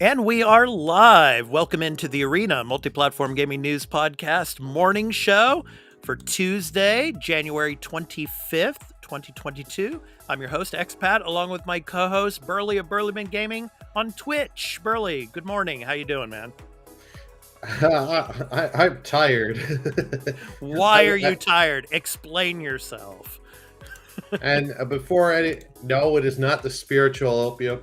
And we are live. Welcome into the Arena Multiplatform Gaming News Podcast morning show for Tuesday, January 25th, 2022. I'm your host, Expat, along with my co-host, Burley of Burleyman Gaming on Twitch. Burley, good morning. How you doing, man? I'm tired. Why are you tired? Explain yourself. And no, it is not the spiritual opium.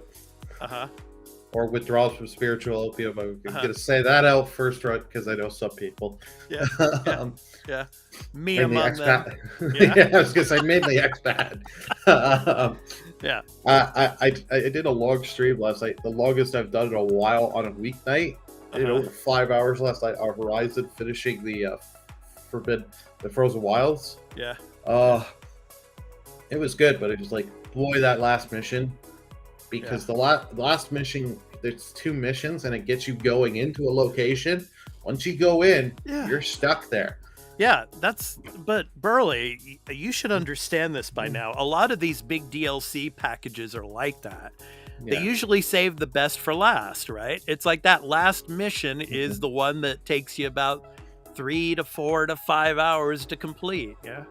Or withdrawals from spiritual opium. I'm going to say that out first, right? Because I know some people. Yeah. Me among them. Yeah, I was going to say mainly expat. Yeah. I did a long stream last night. The longest I've done in a while on a weeknight. I did over 5 hours last night on Horizon, finishing the Frozen Wilds. Yeah. It was good, but it was like, boy, that last mission. Because the last mission, there's 2 missions, and it gets you going into a location. Once you go in, you're stuck there. Yeah, but Burley, you should understand this by now. A lot of these big DLC packages are like that. They usually save the best for last, right? It's like that last mission is the one that takes you about 3 to 4 to 5 hours to complete. Yeah.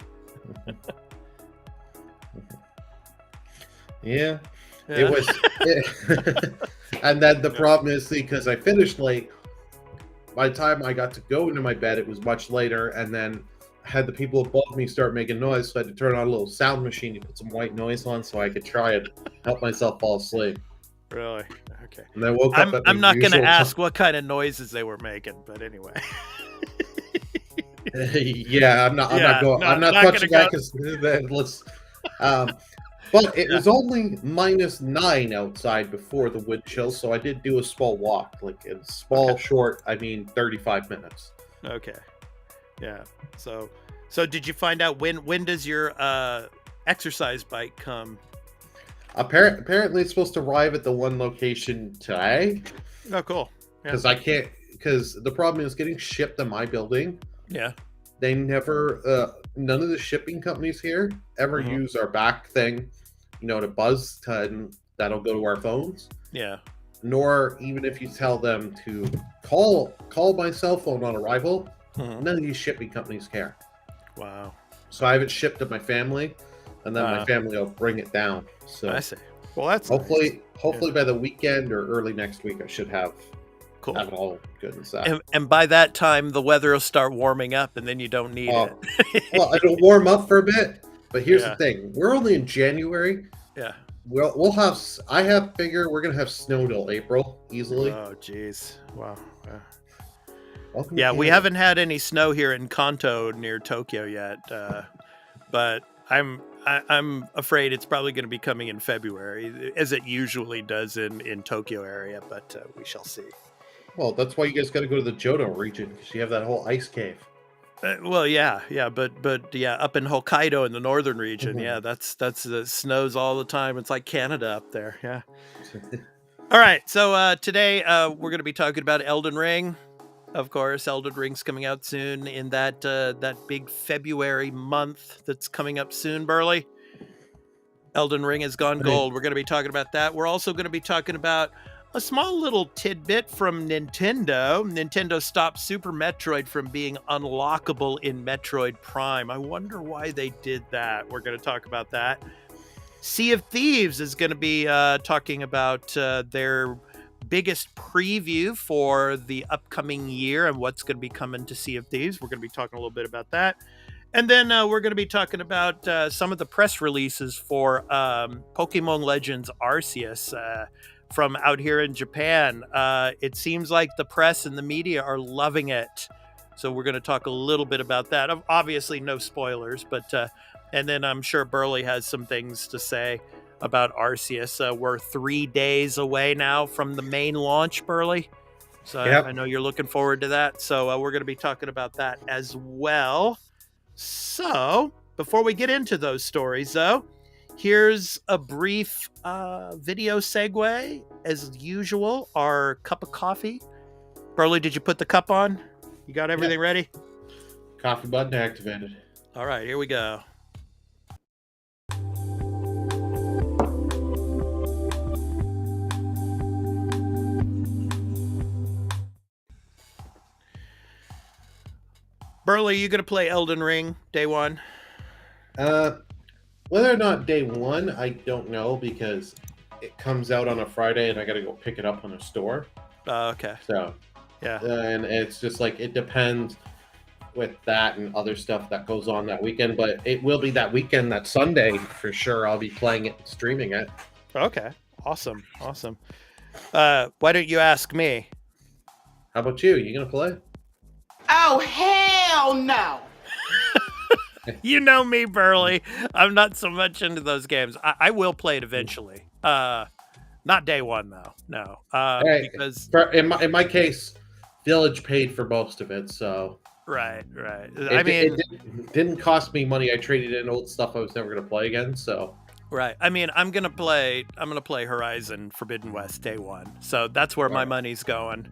Yeah. It was, and then the problem is, because I finished late, by the time I got to go into my bed, it was much later, and then I had the people above me start making noise, so I had to turn on a little sound machine to put some white noise on so I could try and help myself fall asleep. Really? Okay. And I woke up. I'm not going to ask what kind of noises they were making, but anyway. I'm not touching that because let's. But it was only -9 outside before the wind chill, so I did do a small walk. Like, it's small, short, 35 minutes. Okay. Yeah. So did you find out when does your exercise bike come? Apparently it's supposed to arrive at the one location today. Oh, cool. Because the problem is getting shipped to my building. Yeah. They never, none of the shipping companies here ever use our back thing, to buzz, that'll go to our phones. Yeah. Nor even if you tell them to call my cell phone on arrival, none of these shipping companies care. Wow. So I have it shipped to my family, and then my family will bring it down. So I see. Well, that's hopefully by the weekend or early next week, I should have it all good and set. And by that time, the weather will start warming up, and then you don't need it. Well, it'll warm up for a bit, but here's the thing: we're only in January. Yeah. We'll have. We're gonna have snow till April easily. Oh, jeez! Wow. Yeah, we haven't had any snow here in Kanto near Tokyo yet, but I'm afraid it's probably going to be coming in February, as it usually does in Tokyo area. But we shall see. Well, that's why you guys got to go to the Johto region, because you have that whole ice cave. But up in Hokkaido in the northern region, that's the snows all the time. It's like Canada up there. Yeah. All right, so today we're going to be talking about Elden Ring. Of course, Elden Ring's coming out soon in that big February month that's coming up soon, Burley. Elden Ring has gone gold. We're going to be talking about that. We're also going to be talking about a small little tidbit from Nintendo. Nintendo stopped Super Metroid from being unlockable in Metroid Prime. I wonder why they did that. We're going to talk about that. Sea of Thieves is going to be talking about their biggest preview for the upcoming year and what's going to be coming to Sea of Thieves. We're going to be talking a little bit about that. And then we're going to be talking about some of the press releases for Pokemon Legends Arceus from out here in Japan. It seems like the press and the media are loving it. So we're going to talk a little bit about that. Obviously, no spoilers, but and then I'm sure Burley has some things to say about Arceus. We're 3 days away now from the main launch, Burley. So I know you're looking forward to that. So we're going to be talking about that as well. So before we get into those stories, though, here's a brief video segue. As usual, our cup of coffee. Burley, did you put the cup on? You got everything ready? Coffee button activated. All right, here we go. Burley, you gonna play Elden Ring day one? Uh, Whether or not day one, I don't know because it comes out on a Friday and I got to go pick it up on a store. Okay. So, Yeah. and it's just like it depends with that and other stuff that goes on that weekend. But it will be that weekend, that Sunday for sure. I'll be playing it and streaming it. Okay. Awesome. Awesome. Why don't you ask me? How about you? You gonna play? Oh, hell no. You know me, Burley. I'm not so much into those games. I will play it eventually. Not day one though. No. Hey, Because in my case, Village paid for most of it, so right. it didn't cost me money. I traded in old stuff I was never gonna play again. So right. I mean, I'm gonna play Horizon Forbidden West day one. So that's where my money's going.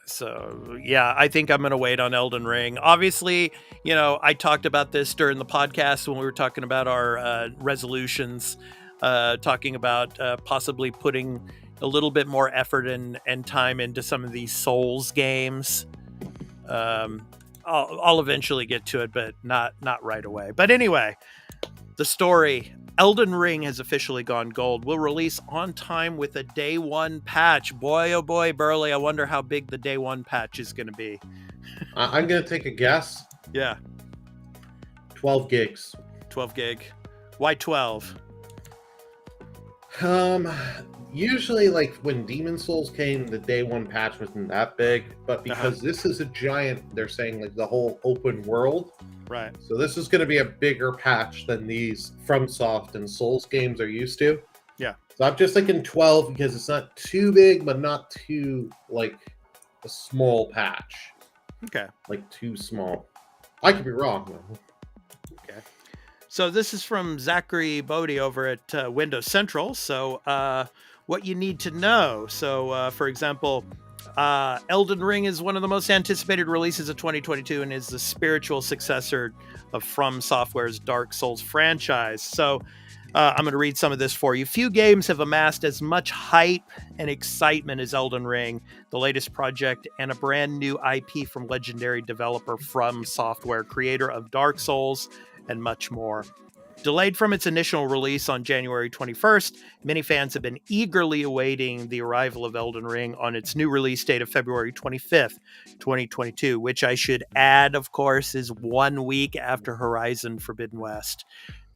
So yeah, I think I'm gonna wait on Elden Ring. Obviously, I talked about this during the podcast when we were talking about our resolutions, talking about possibly putting a little bit more effort and time into some of these Souls games. I'll eventually get to it, but not right away. But anyway, the story. Elden Ring has officially gone gold. Will release on time with a day one patch. Boy, oh boy, Burley, I wonder how big the day one patch is going to be. I'm gonna take a guess. Yeah. 12 gigs. 12 gig. Why 12? Usually, like when Demon Souls came, the day one patch wasn't that big, but because this is a giant, they're saying like the whole open world. Right. So this is going to be a bigger patch than these FromSoft and Souls games are used to. Yeah. So I'm just thinking 12 because it's not too big, but not too like a small patch. Okay. Like too small. I could be wrong though. Okay. So this is from Zachary Bodie over at Windows Central. So what you need to know. So for example, Elden Ring is one of the most anticipated releases of 2022 and is the spiritual successor of From Software's Dark Souls franchise. So I'm going to read some of this for you. Few games have amassed as much hype and excitement as Elden Ring, the latest project and a brand new IP from legendary developer From Software, creator of Dark Souls and much more. Delayed from its initial release on January 21st, many fans have been eagerly awaiting the arrival of Elden Ring on its new release date of February 25th, 2022, which I should add, of course, is 1 week after Horizon Forbidden West.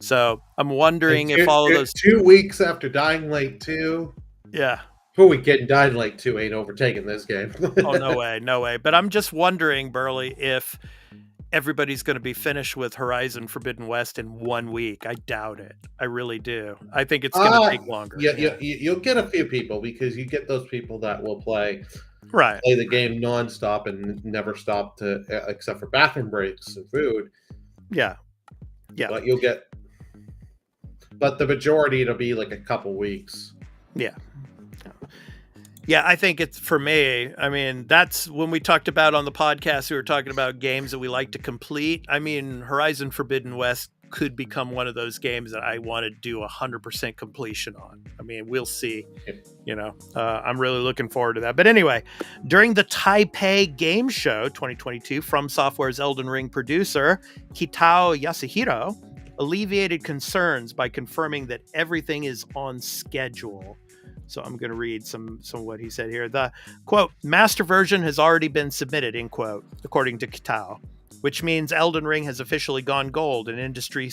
So I'm wondering if all of those 2 weeks after Dying Light 2. Yeah. Who we getting? Dying Light 2 ain't overtaking this game. Oh, no way. But I'm just wondering, Burley, if everybody's going to be finished with Horizon Forbidden West in 1 week. I doubt it. I really do. I think it's going to take longer. Yeah, you'll get a few people because you get those people that will play the game nonstop and never stop to except for bathroom breaks and food. Yeah. But you'll get, but the majority it'll be like a couple weeks. Yeah, I think it's for me. I mean, that's when we talked about on the podcast, we were talking about games that we like to complete. I mean, Horizon Forbidden West could become one of those games that I want to do 100% completion on. I mean, we'll see. I'm really looking forward to that. But anyway, during the Taipei Game Show 2022, From Software's Elden Ring producer, Kitao Yasuhiro, alleviated concerns by confirming that everything is on schedule. So I'm going to read some of what he said here. The, quote, master version has already been submitted, end quote, according to Kitao, which means Elden Ring has officially gone gold, an industry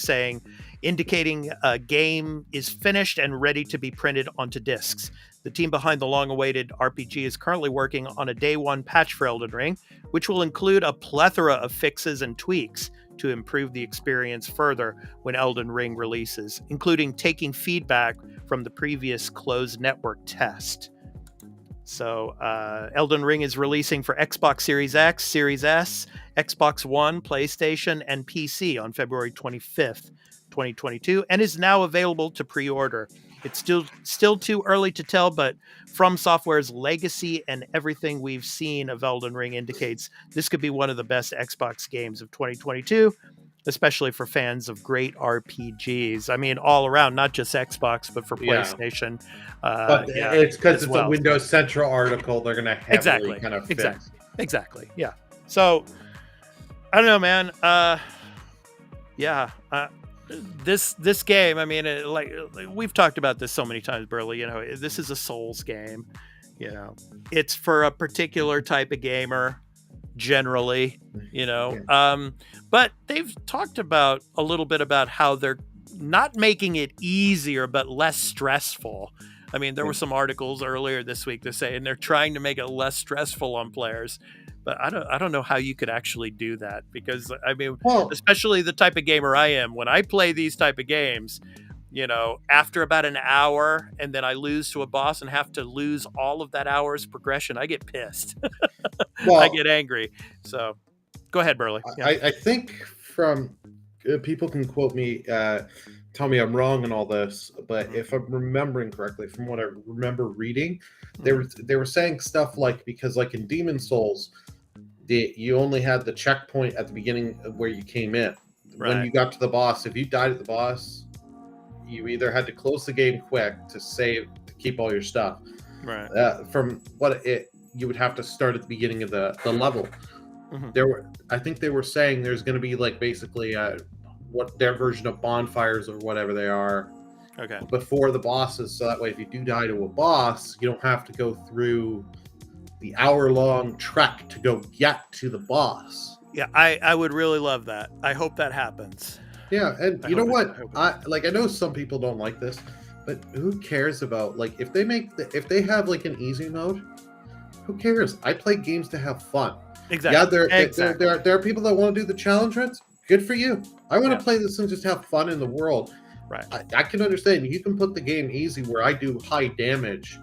indicating a game is finished and ready to be printed onto discs. The team behind the long-awaited RPG is currently working on a day one patch for Elden Ring, which will include a plethora of fixes and tweaks to improve the experience further when Elden Ring releases, including taking feedback from the previous closed network test. So Elden Ring is releasing for Xbox Series X, Series S, Xbox One, PlayStation, and PC on February 25th, 2022, and is now available to pre-order. It's still too early to tell, but From Software's legacy and everything we've seen of Elden Ring indicates this could be one of the best Xbox games of 2022, especially for fans of great RPGs. I mean, all around, not just Xbox, but for PlayStation. But it's because it's a Windows Central article. They're going to heavily kind of fix. Exactly. Yeah. So I don't know, man. Yeah. This game, I mean, like we've talked about this so many times, Burley. You know, this is a Souls game. You know, it's for a particular type of gamer, generally. You know, but they've talked about a little bit about how they're not making it easier, but less stressful. I mean, there were some articles earlier this week that saying they're trying to make it less stressful on players. But I don't know how you could actually do that, because I mean, Well, especially the type of gamer I am, when I play these type of games, you know, after about an hour and then I lose to a boss and have to lose all of that hour's progression, I get pissed. I get angry. So go ahead, Burley. Yeah. I think from people can quote me, tell me I'm wrong in all this, but if I'm remembering correctly, from what I remember reading, they were saying stuff like, because like in Demon Souls, you only had the checkpoint at the beginning of where you came in. Right. When you got to the boss, if you died at the boss, you either had to close the game quick to save, to keep all your stuff. Right. From what you would have to start at the beginning of the level. I think they were saying there's going to be like basically what their version of bonfires or whatever they are. Okay. Before the bosses, so that way if you do die to a boss, you don't have to go through the hour-long trek to go get to the boss. Yeah, I would really love that. I hope that happens. Yeah, and you know what? I know some people don't like this, but who cares about, like, if they have like an easy mode, who cares? I play games to have fun. Exactly. Yeah, there are people that want to do the challenge runs. Good for you. I want to play this and just have fun in the world. Right. I can understand. You can put the game easy where I do high damage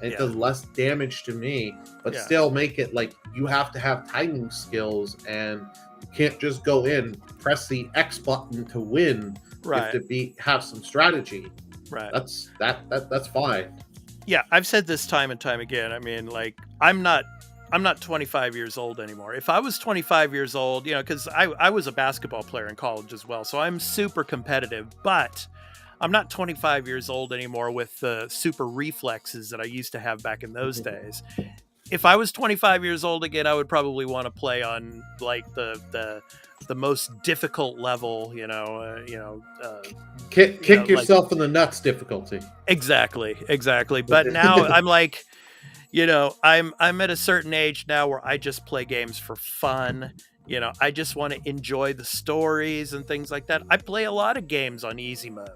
and it does less damage to me, but still make it like you have to have timing skills and you can't just go in, press the X button to win. Right. You have to have some strategy. Right. That's fine. Yeah, I've said this time and time again. I mean, like, I'm not 25 years old anymore. If I was 25 years old, you know, because I was a basketball player in college as well, so I'm super competitive, but I'm not 25 years old anymore with the super reflexes that I used to have back in those days. If I was 25 years old again, I would probably want to play on like the most difficult level, kick yourself in the nuts difficulty. Exactly. But now I'm like, you know, I'm at a certain age now where I just play games for fun. You know, I just want to enjoy the stories and things like that. I play a lot of games on easy mode.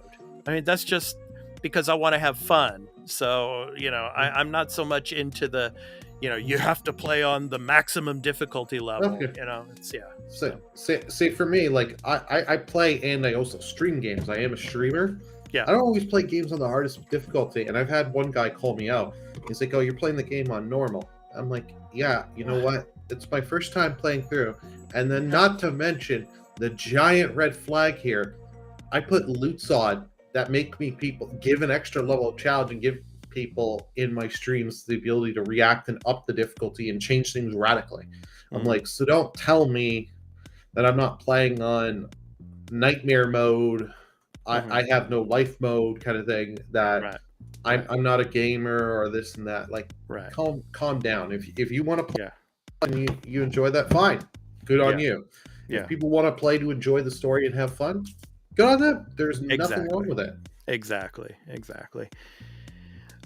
I mean, that's just because I want to have fun. So, you know, I'm not so much into the, you know, you have to play on the maximum difficulty level. Okay. You know, it's See, for me, like I play and I also stream games. I am a streamer. Yeah. I don't always play games on the hardest difficulty. And I've had one guy call me out. He's like, "Oh, you're playing the game on normal." I'm like, "Yeah, you know what? It's my first time playing through." And then not to mention the giant red flag here, I put loots on that make me give an extra level of challenge and give people in my streams the ability to react and up the difficulty and change things radically. I'm like, so don't tell me that I'm not playing on nightmare mode. I have no life mode kind of thing, that I'm not a gamer or this and that. Like, calm down. If you want to play and you enjoy that, fine. Good on you. If people want to play to enjoy the story and have fun, good on them. There's nothing wrong with it. Exactly.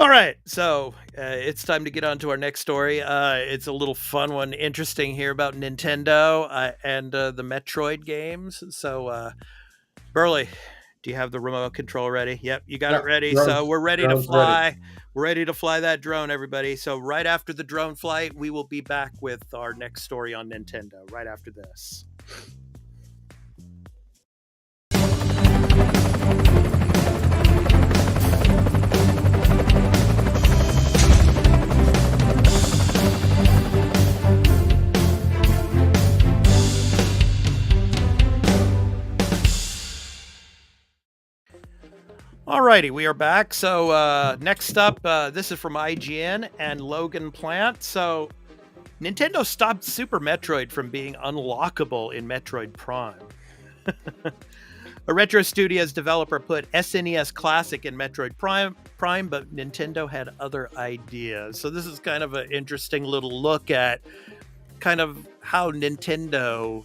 All right, so it's time to get on to our next story. It's a little fun one, interesting here about Nintendo and the Metroid games. So, Burley, do you have the remote control ready? Yep, you got it ready. So we're ready to fly. Ready. We're ready to fly that drone, everybody. So right after the drone flight, we will be back with our next story on Nintendo right after this. Alrighty, we are back. So next up, this is from IGN and Logan Plant. So Nintendo stopped Super Metroid from being unlockable in Metroid Prime. A Retro Studios developer put SNES Classic in Metroid Prime, but Nintendo had other ideas. So this is kind of an interesting little look at kind of how Nintendo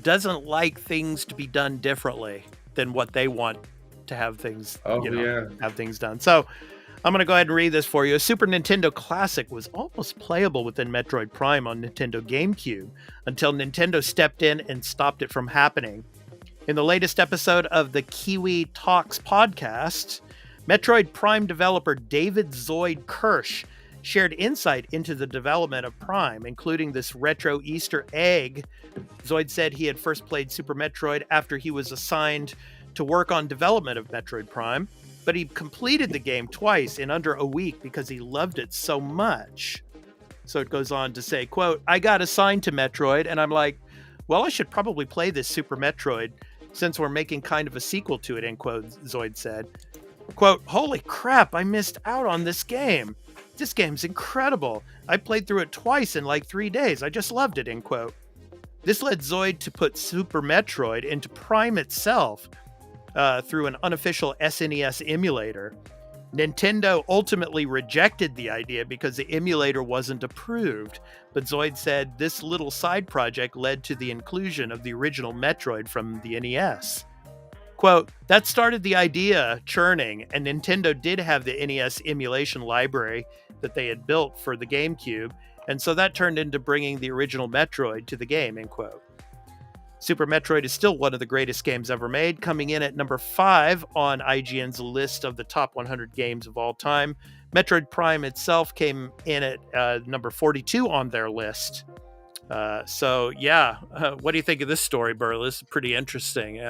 doesn't like things to be done differently than what they want to have things, have things done. So I'm going to go ahead and read this for you. A Super Nintendo classic was almost playable within Metroid Prime on Nintendo GameCube until Nintendo stepped in and stopped it from happening. In the latest episode of the Kiwi Talks podcast, Metroid Prime developer David Zoid Kirsch shared insight into the development of Prime, including this retro Easter egg. Zoid said he had first played Super Metroid after he was assigned to work on development of Metroid Prime, but he completed the game twice in under a week because he loved it so much. So it goes on to say, quote, I got assigned to Metroid, and I'm like, well, I should probably play this Super Metroid since we're making kind of a sequel to it, end quote, Zoid said. Quote, holy crap, I missed out on this game. This game's incredible. I played through it twice in like 3 days. I just loved it, end quote. This led Zoid to put Super Metroid into Prime itself through an unofficial SNES emulator. Nintendo ultimately rejected the idea because the emulator wasn't approved, but Zoid said this little side project led to the inclusion of the original Metroid from the NES. Quote, that started the idea churning, and Nintendo did have the NES emulation library that they had built for the GameCube, and so that turned into bringing the original Metroid to the game, end quote. Super Metroid is still one of the greatest games ever made, coming in at number 5 on IGN's list of the top 100 games of all time. Metroid Prime itself came in at number 42 on their list. What do you think of this story, Burl? This is pretty interesting.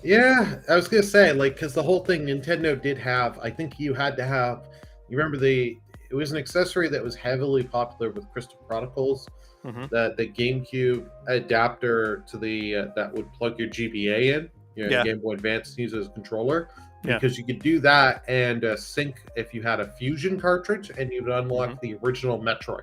Yeah, I was gonna say, like, because the whole thing Nintendo did have, I think you had to have, you remember it was an accessory that was heavily popular with Crystal Chronicles, that the GameCube adapter to the that would plug your GBA in, Game Boy Advance, and use it as a controller, because you could do that and sync if you had a Fusion cartridge, and you would unlock the original Metroid.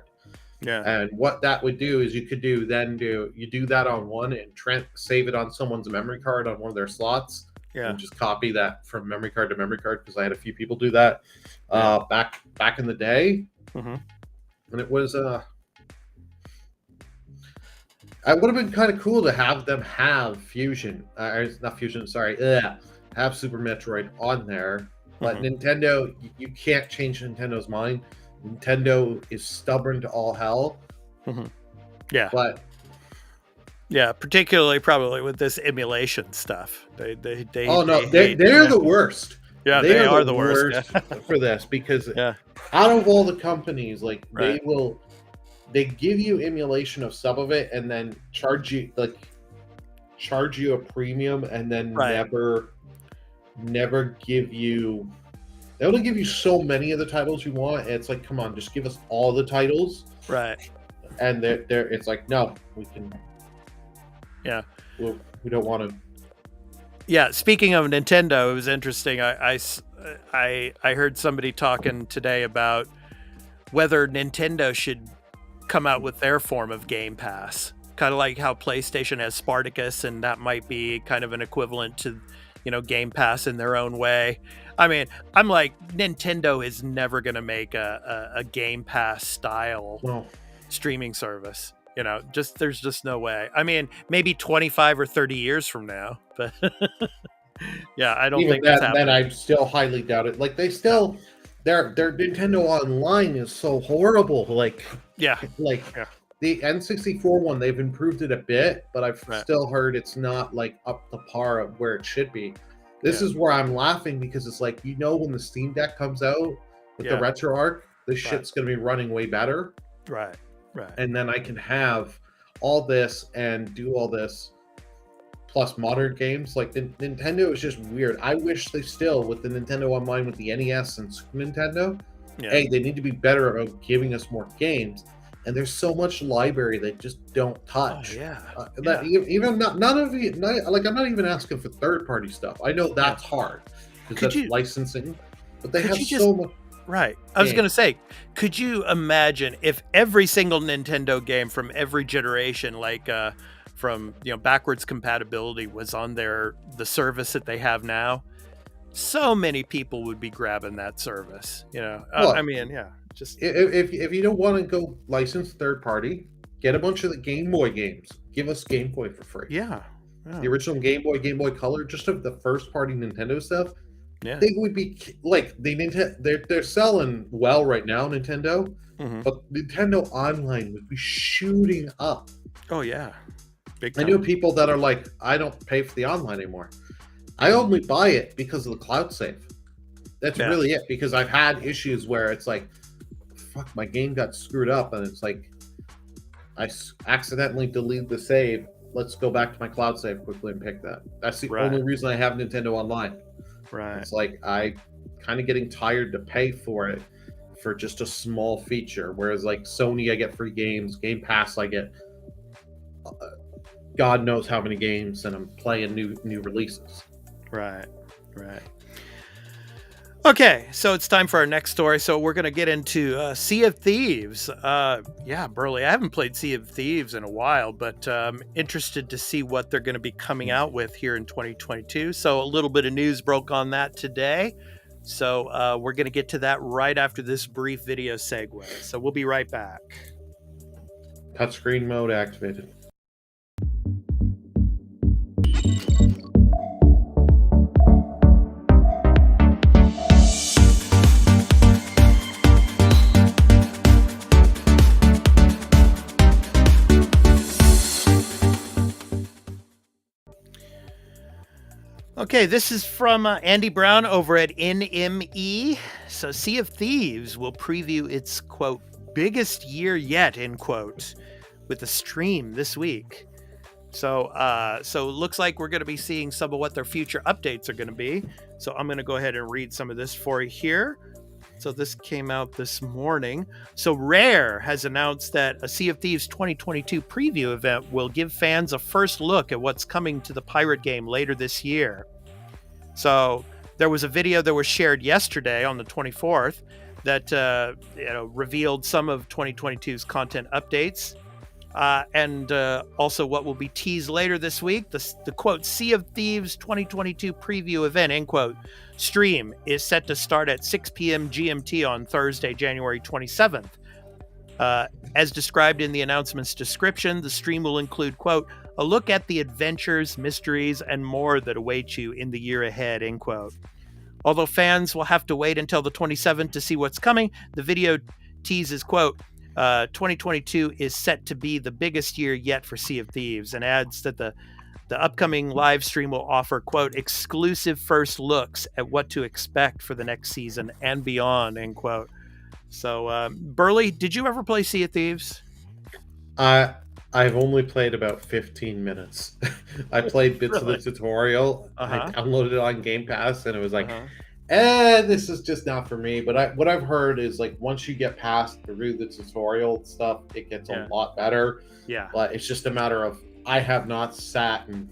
Yeah, and what that would do is you do that on one and save it on someone's memory card on one of their slots. Yeah, and just copy that from memory card to memory card, because I had a few people do that back in the day, and it was it would have been kind of cool to have them have have Super Metroid on there, but Nintendo, you can't change Nintendo's mind. Nintendo is stubborn to all hell. Yeah. But particularly probably with this emulation stuff. They're the worst. Yeah, they are the worst for this, because out of all the companies, like they give you emulation of some of it and then charge you a premium, and then never give you. They only give you so many of the titles you want, and it's like, come on, just give us all the titles. Right. And it's like, no, we can. Yeah. We don't want to. Yeah. Speaking of Nintendo, it was interesting. I heard somebody talking today about whether Nintendo should come out with their form of Game Pass, kind of like how PlayStation has Spartacus, and that might be kind of an equivalent to, Game Pass in their own way. I mean, I'm like, Nintendo is never going to make a Game Pass style streaming service. There's just no way. I mean, maybe 25 or 30 years from now, but yeah, I don't think that's happening. Then I still highly doubt it. Like, they still, their Nintendo Online is so horrible. The N64 one, they've improved it a bit, but I've still heard it's not like up to par of where it should be. This is where I'm laughing, because it's like, when the Steam Deck comes out with the RetroArch, this shit's going to be running way better. Right. And then I can have all this and do all this plus modern games. Like, Nintendo is just weird. I wish they still, with the Nintendo Online, with the NES and Super Nintendo, they need to be better about giving us more games. And there's so much library they just don't touch. Even I'm not even asking for third-party stuff. I know that's hard, because that's licensing, but they have so much. Right. I was going to say, could you imagine if every single Nintendo game from every generation, from backwards compatibility, was on the service that they have now? So many people would be grabbing that service. Just if you don't want to go license third party, get a bunch of the Game Boy games. give us Game Boy for free. Yeah. The original Game Boy Color, just of the first party Nintendo stuff. Yeah. They would be like they're selling well right now, Nintendo, but Nintendo Online would be shooting up. Oh yeah, big I time. know people that are like, I don't pay for the online anymore. I only buy it because of the cloud save. That's really it. Because I've had issues where it's like, fuck, my game got screwed up, and it's like, I accidentally deleted the save. Let's go back to my cloud save quickly and pick that. That's the only reason I have Nintendo Online. Right. It's like I kind of getting tired to pay for it for just a small feature. Whereas like Sony, I get free games. Game Pass, I get God knows how many games, and I'm playing new releases. Right. Okay, so it's time for our next story. So we're going to get into Sea of Thieves. Yeah, Burley, I haven't played Sea of Thieves in a while, but interested to see what they're going to be coming out with here in 2022. So a little bit of news broke on that today. So we're going to get to that right after this brief video segue. So we'll be right back. Touchscreen mode activated. Okay, this is from Andy Brown over at NME. So Sea of Thieves will preview its, quote, biggest year yet, end quote, with a stream this week. So it looks like we're going to be seeing some of what their future updates are going to be. So I'm going to go ahead and read some of this for you here. So this came out this morning. So Rare has announced that a Sea of Thieves 2022 preview event will give fans a first look at what's coming to the pirate game later this year. So there was a video that was shared yesterday on the 24th that revealed some of 2022's content updates. And also what will be teased later this week. The quote, Sea of Thieves 2022 preview event, end quote, stream is set to start at 6 p.m. GMT on Thursday, January 27th. As described in the announcement's description, the stream will include, quote, a look at the adventures, mysteries, and more that await you in the year ahead, end quote. Although fans will have to wait until the 27th to see what's coming, the video teases, quote, 2022 is set to be the biggest year yet for Sea of Thieves, and adds that the upcoming live stream will offer, quote, exclusive first looks at what to expect for the next season and beyond, end quote. So, Burley, did you ever play Sea of Thieves? I've only played about 15 minutes. I played bits of the tutorial. I downloaded it on Game Pass, and it was like, this is just not for me. But what I've heard is like once you get past through the tutorial stuff, it gets a lot better. Yeah. But it's just a matter of I have not sat and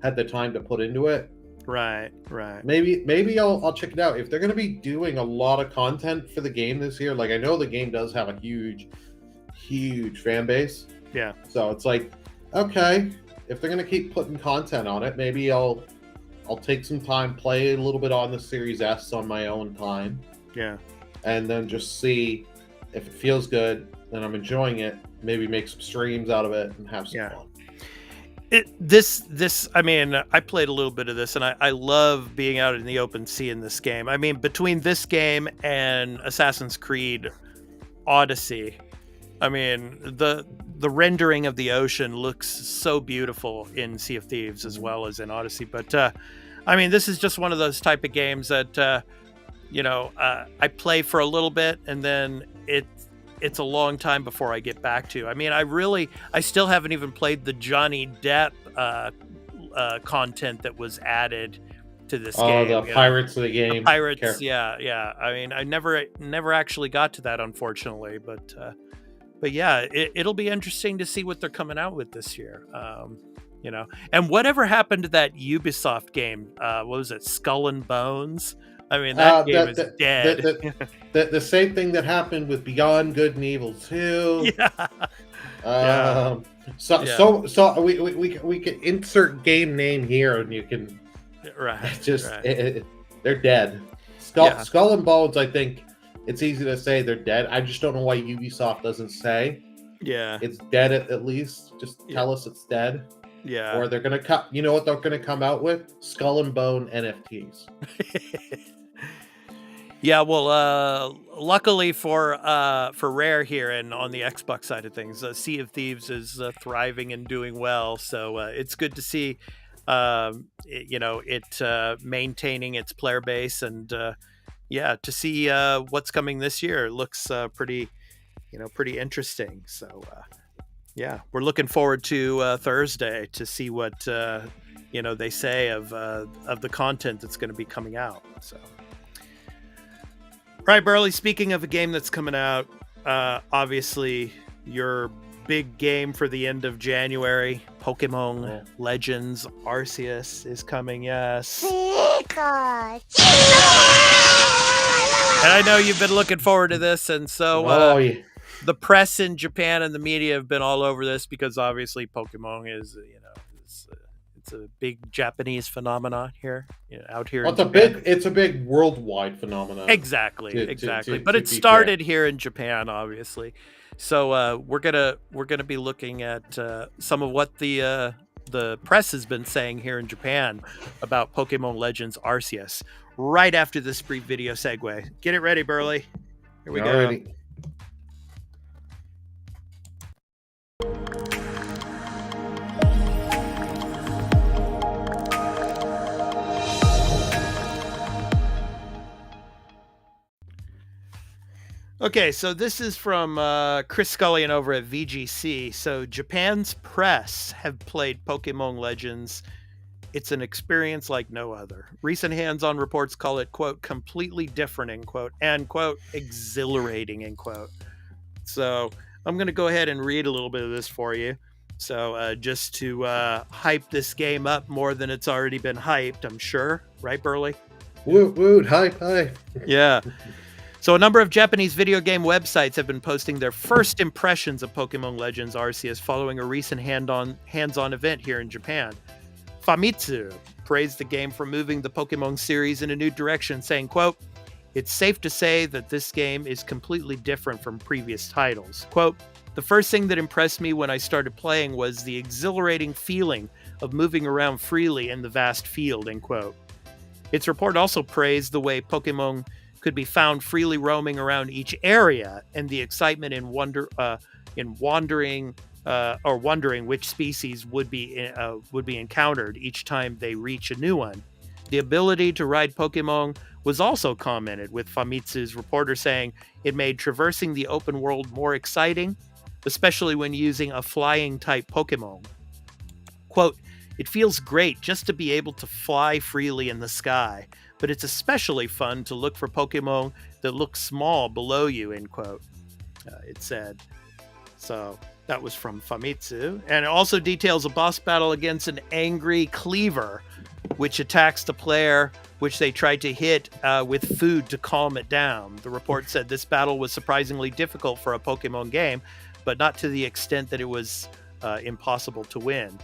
had the time to put into it. Right. Maybe I'll check it out. If they're going to be doing a lot of content for the game this year, like I know the game does have a huge fan base. Yeah. So it's like, okay, if they're going to keep putting content on it, maybe I'll take some time, play a little bit on the Series S on my own time. Yeah. And then just see if it feels good, then I'm enjoying it. Maybe make some streams out of it and have some fun. I mean, I played a little bit of this, and I love being out in the open sea in this game. I mean, between this game and Assassin's Creed Odyssey, I mean, the rendering of the ocean looks so beautiful in Sea of Thieves as well as in Odyssey. But, I mean, this is just one of those type of games that, I play for a little bit, and then it's a long time before I get back to. I mean, I still haven't even played the Johnny Depp content that was added to this game. Oh, the Pirates of the game. The Pirates, yeah. I mean, I never actually got to that, unfortunately, but yeah, it'll be interesting to see what they're coming out with this year. And whatever happened to that Ubisoft game? What was it, Skull and Bones? I mean, that game is dead. The same thing that happened with Beyond Good and Evil 2. Yeah. So we can insert game name here, and you can. Right. They're dead. Skull and Bones, I think it's easy to say they're dead. I just don't know why Ubisoft doesn't say Yeah. it's dead at least. Just tell us it's dead. Yeah. Or they're gonna cut. You know what they're gonna come out with? Skull and Bone NFTs. Yeah, well, luckily for Rare here and on the Xbox side of things, Sea of Thieves is thriving and doing well. So it's good to see, it maintaining its player base, and to see what's coming this year. It looks pretty interesting. So we're looking forward to Thursday to see what they say of the content that's going to be coming out. So. Right, Burley, speaking of a game that's coming out, obviously your big game for the end of January, Pokemon Legends Arceus is coming, yes. And I know you've been looking forward to this, and so the press in Japan and the media have been all over this because obviously Pokemon is, it's a big Japanese phenomenon here, out here. Well, it's a big worldwide phenomenon. Exactly. But it started here in Japan, obviously. So we're gonna be looking at some of what the press has been saying here in Japan about Pokemon Legends Arceus. Right after this brief video segue. Get it ready, Burley. Here we go. Okay, so this is from Chris Scullion over at VGC. So Japan's press have played Pokemon Legends. It's an experience like no other. Recent hands-on reports call it, quote, completely different, end quote, and, quote, exhilarating, end quote. So I'm going to go ahead and read a little bit of this for you. So just to hype this game up more than it's already been hyped, I'm sure. Right, Burley? Woot, hype. Yeah. So a number of Japanese video game websites have been posting their first impressions of Pokemon Legends Arceus following a recent hands-on event here in Japan. Famitsu praised the game for moving the Pokemon series in a new direction, saying, quote, it's safe to say that this game is completely different from previous titles. Quote, the first thing that impressed me when I started playing was the exhilarating feeling of moving around freely in the vast field, end quote. Its report also praised the way Pokemon could be found freely roaming around each area, and the excitement in wondering which species would be encountered each time they reach a new one. The ability to ride Pokemon was also commented, with Famitsu's reporter saying it made traversing the open world more exciting, especially when using a flying type Pokemon. Quote, it feels great just to be able to fly freely in the sky, but it's especially fun to look for Pokemon that look small below you, end quote, it said. So that was from Famitsu. And it also details a boss battle against an angry Cleaver, which attacks the player, which they tried to hit with food to calm it down. The report said this battle was surprisingly difficult for a Pokemon game, but not to the extent that it was impossible to win.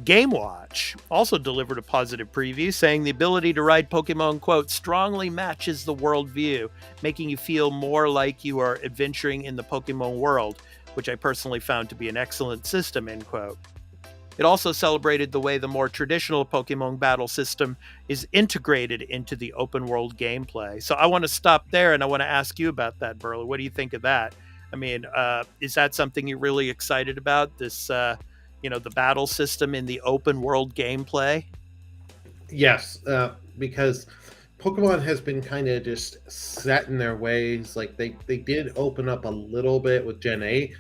Game Watch also delivered a positive preview, saying the ability to ride Pokemon, quote, strongly matches the world view, making you feel more like you are adventuring in the Pokemon world, which I personally found to be an excellent system, end quote. It also celebrated the way the more traditional Pokemon battle system is integrated into the open world gameplay. So I want to stop there and I want to ask you about that, Burley. What do you think of that? I mean, is that something you're really excited about? This, the battle system in the open world gameplay? Yes, because Pokemon has been kind of just set in their ways. Like they did open up a little bit with Gen 8,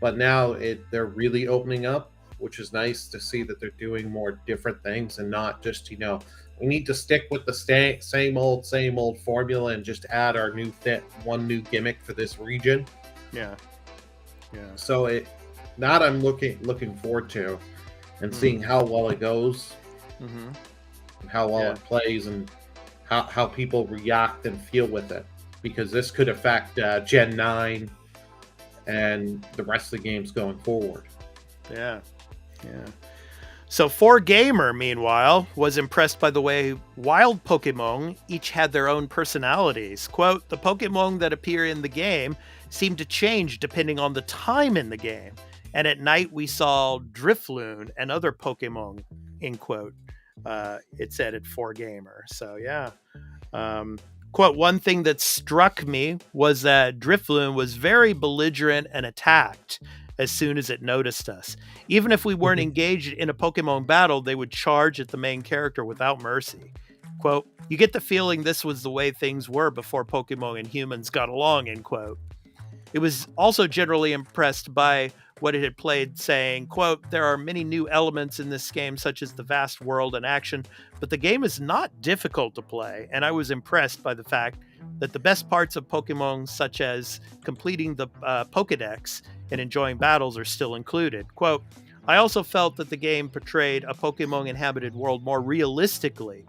but now they're really opening up, which is nice to see that they're doing more different things and not just, we need to stick with the same old formula and just add our one new gimmick for this region. Yeah. So that I'm looking forward to, and seeing how well it goes, and how well it plays, and how people react and feel with it, because this could affect Gen 9 and the rest of the games going forward. Yeah. So 4Gamer, meanwhile, was impressed by the way wild Pokemon each had their own personalities. Quote, the Pokemon that appear in the game seem to change depending on the time in the game. And at night we saw Drifloon and other Pokemon, end quote. It said at 4Gamer. So yeah. Quote, one thing that struck me was that Drifloon was very belligerent and attacked as soon as it noticed us. Even if we weren't engaged in a Pokemon battle, they would charge at the main character without mercy. Quote, you get the feeling this was the way things were before Pokemon and humans got along, end quote. It was also generally impressed by what it had played, saying, quote, there are many new elements in this game, such as the vast world and action, but the game is not difficult to play, and I was impressed by the fact that the best parts of Pokemon, such as completing the Pokedex and enjoying battles, are still included. Quote, I also felt that the game portrayed a Pokemon-inhabited world more realistically,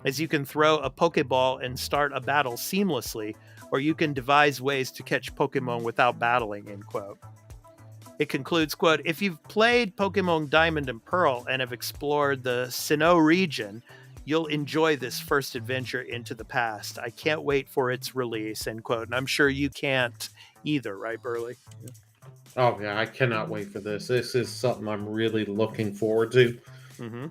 as you can throw a Pokeball and start a battle seamlessly, or you can devise ways to catch Pokemon without battling, end quote. It concludes, quote, if you've played Pokemon Diamond and Pearl and have explored the Sinnoh region, you'll enjoy this first adventure into the past. I can't wait for its release, end quote. And I'm sure you can't either, right, Burley? Yeah. Oh, yeah, I cannot wait for this. This is something I'm really looking forward to. Mm-hmm.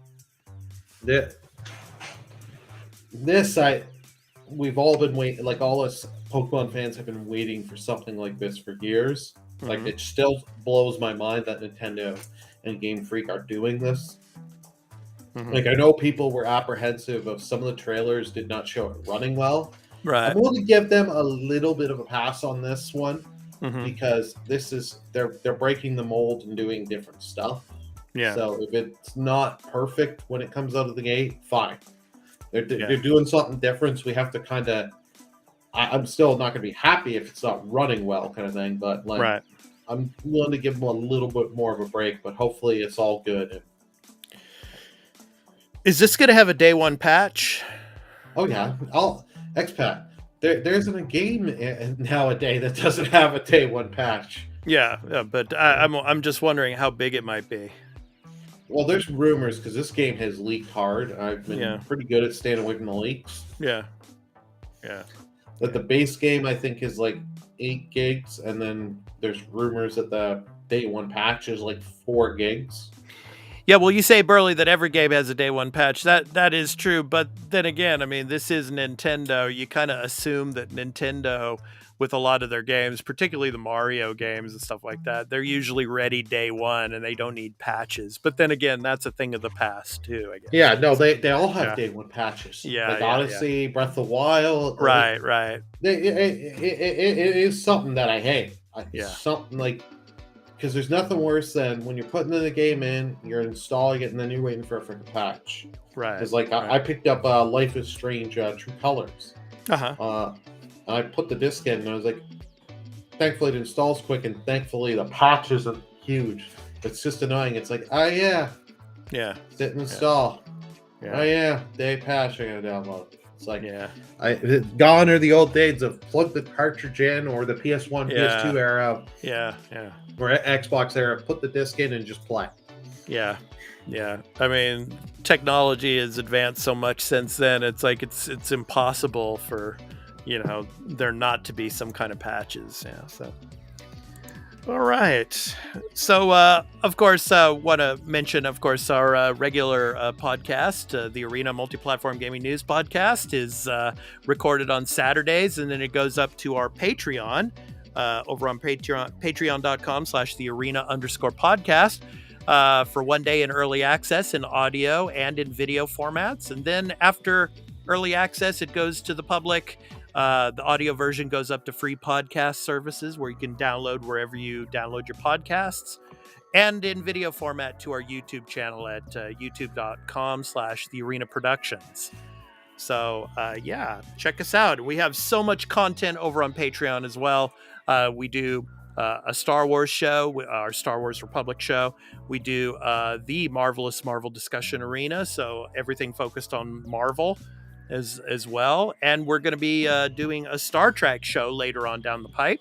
We've all been waiting, like all us Pokemon fans have been waiting for something like this for years. Mm-hmm. Like, it still blows my mind that Nintendo and Game Freak are doing this. Mm-hmm. Like, I know people were apprehensive of some of the trailers did not show it running well. Right. I'm willing to give them a little bit of a pass on this one. Mm-hmm. Because this is they're breaking the mold and doing different stuff. Yeah. So if it's not perfect when it comes out of the gate, fine. They're doing something different. So we have to kind of. I'm still not going to be happy if it's not running well, kind of thing. But like, right. I'm willing to give them a little bit more of a break. But hopefully, it's all good. Is this going to have a day one patch? Oh yeah, X-Pat. There isn't a game nowadays that doesn't have a day one patch. Yeah, but I'm just wondering how big it might be. Well, there's rumors because this game has leaked hard. I've been pretty good at staying away from the leaks. Yeah. But the base game, I think, is like 8 gigs, and then there's rumors that the day one patch is like 4 gigs. Yeah, well, you say, Burley, that every game has a day one patch. That is true, but then again, I mean, this is Nintendo. You kind of assume that Nintendo, with a lot of their games, particularly the Mario games and stuff like that, they're usually ready day one and they don't need patches. But then again, that's a thing of the past too, I guess. Yeah, no, they all have day one patches. Yeah, like Odyssey, Breath of the Wild. Right. It is something that I hate. Something like. Because there's nothing worse than when you're putting the game in, you're installing it, and then you're waiting for a freaking patch. Right. Because I picked up Life is Strange True Colors. I put the disc in, and I was like, thankfully it installs quick, and thankfully the patch isn't huge. It's just annoying. It's like, didn't install. Day patch, I gotta download. It's like, gone are the old days of plug the cartridge in, or the PS1, PS2 era. Or Xbox era, put the disc in and just play. Yeah. I mean, technology has advanced so much since then. It's like it's impossible for, there not to be some kind of patches. Yeah. So, all right. So, of course, want to mention, of course, our regular podcast, the Arena Multiplatform Gaming News podcast, is recorded on Saturdays, and then it goes up to our Patreon. Over on patreon.com/thearena_podcast for 1 day in early access in audio and in video formats. And then after early access, it goes to the public. The audio version goes up to free podcast services where you can download wherever you download your podcasts, and in video format to our YouTube channel at youtube.com/thearenaproductions. So, check us out. We have so much content over on Patreon as well. We do a Star Wars show, our Star Wars Republic show. We do the Marvelous Marvel Discussion Arena, so everything focused on Marvel as well. And we're going to be doing a Star Trek show later on down the pipe.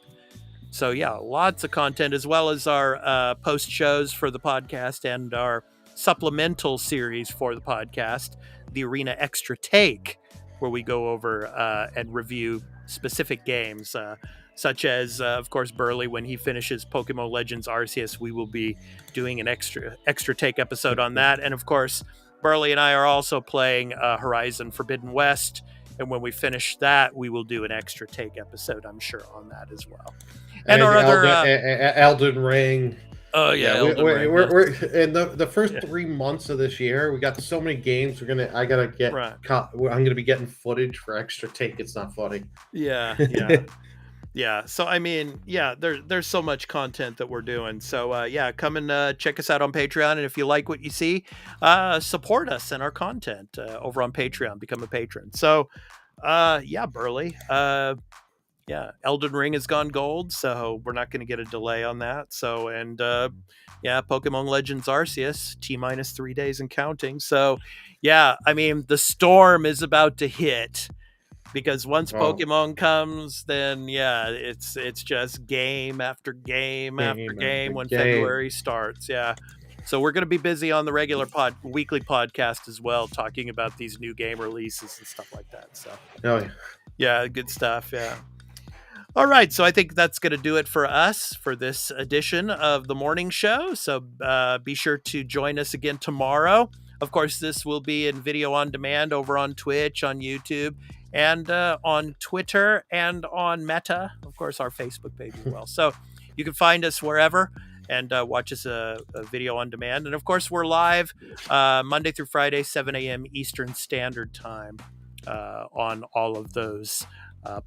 So, lots of content, as well as our post shows for the podcast and our supplemental series for the podcast, the Arena Extra Take, where we go over and review specific games, such as, of course, Burley, when he finishes Pokemon Legends Arceus, we will be doing an extra take episode on that. And of course, Burley and I are also playing Horizon Forbidden West. And when we finish that, we will do an extra take episode, I'm sure, on that as well. And our other Elden Ring. Oh yeah, Elden Ring. We're in the first 3 months of this year. We got so many games. I'm gonna be getting footage for extra take. It's not funny. Yeah. Yeah. So I mean, yeah, there's so much content that we're doing. So come and check us out on Patreon, and if you like what you see, support us and our content over on Patreon. Become a patron. So Burley. Elden Ring has gone gold, so we're not going to get a delay on that. So, and Pokemon Legends Arceus, T-3 days and counting. So, I mean, the storm is about to hit, because once Pokemon comes, then it's just game after game after game when February starts. Yeah. So we're going to be busy on the regular weekly podcast as well, talking about these new game releases and stuff like that. So, good stuff. Yeah. All right, so I think that's going to do it for us for this edition of the morning show. So be sure to join us again tomorrow. Of course, this will be in video on demand over on Twitch, on YouTube, and on Twitter, and on Meta, of course, our Facebook page as well. So you can find us wherever and watch us a video on demand. And of course, we're live Monday through Friday, 7 a.m. Eastern Standard Time on all of those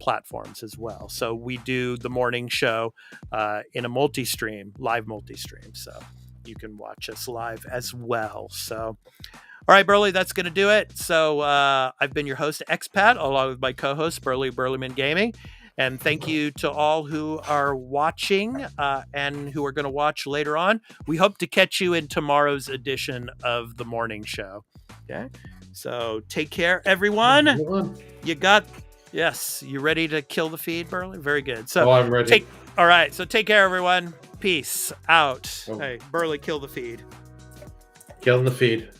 platforms as well. So we do the morning show in a live multi-stream. So you can watch us live as well. So, all right, Burley, that's going to do it. So I've been your host, Expat, along with my co-host, Burleyman Gaming. And thank you to all who are watching and who are going to watch later on. We hope to catch you in tomorrow's edition of the morning show. Okay. So take care, everyone. Yes, you ready to kill the feed, Burley? Very good. So I'm ready. All right, so take care, everyone. Peace out. Hey, Burley, kill the feed. Killing the feed.